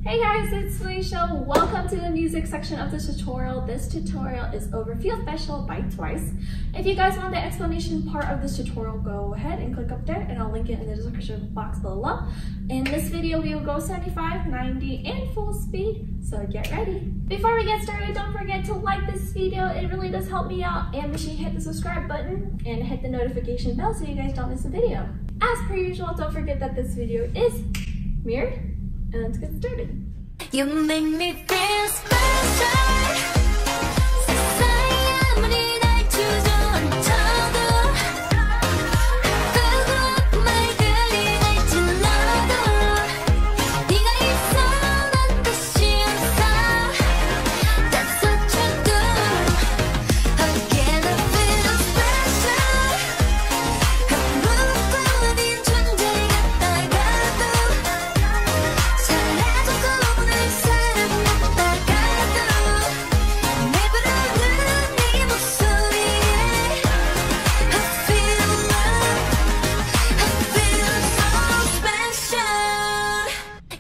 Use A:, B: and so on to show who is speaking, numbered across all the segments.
A: Hey guys, it's Felicia. Welcome to the music section of this tutorial. This tutorial is over Feel Special by TWICE. If you guys want the explanation part of this tutorial, go ahead and click up there and I'll link it in the description box below. In this video, we will go 75, 90, and full speed, so get ready. Before we get started, don't forget to like this video. It really does help me out, and make sure you hit the subscribe button and hit the notification bell so you guys don't miss a video. As per usual, don't forget that this video is mirrored, and let's get started.
B: You make me feel special. 세상이 날 주저앉혀도 그곳 말들이 날 질러도 네가 있어 난 뜻이 없어. That's what you do. Again I feel special. 한무거운 존재 같다가도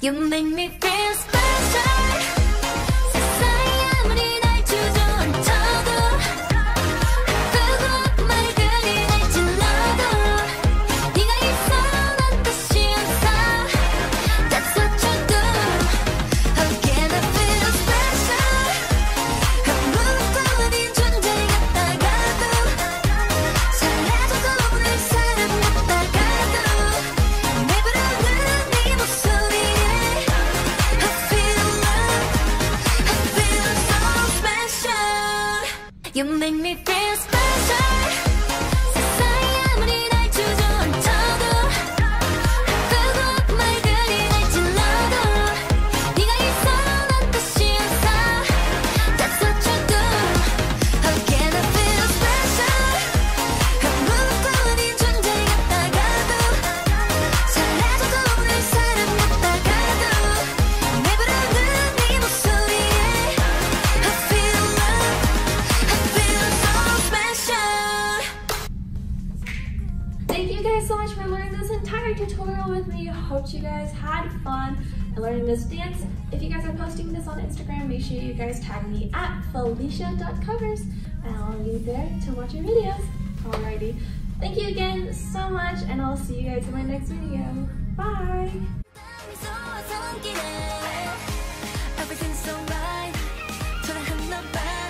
B: You make me feel special. 세상이 아무리 날 주저앉혀도 그곳 말들이 날 질러도 네가 있어 난 뜻이 없어. That's what you do. Again I feel special. 한무거운 존재 같다가도 사라져도 날 사랑했다가도 내 부르는 네 목소리. You make me feel special. 세상이 아무리 날 주저앉혀도 그곳 말들이 날 질러도 네가 있어 난 뜻이 없어. That's what you do. Again I feel special. 한무거운 존재 같다가도 사라져도 날 사랑했다가도 내 부르는 네 목소리에 I feel love.
A: Thank you guys so much for learning this entire tutorial with me. Hope you guys had fun and learning this dance. If you guys are posting this on Instagram, make sure you guys tag me at Felicia.covers and I'll be there to watch your videos. Alrighty. Thank you again so much and I'll see you guys in my next video. Bye!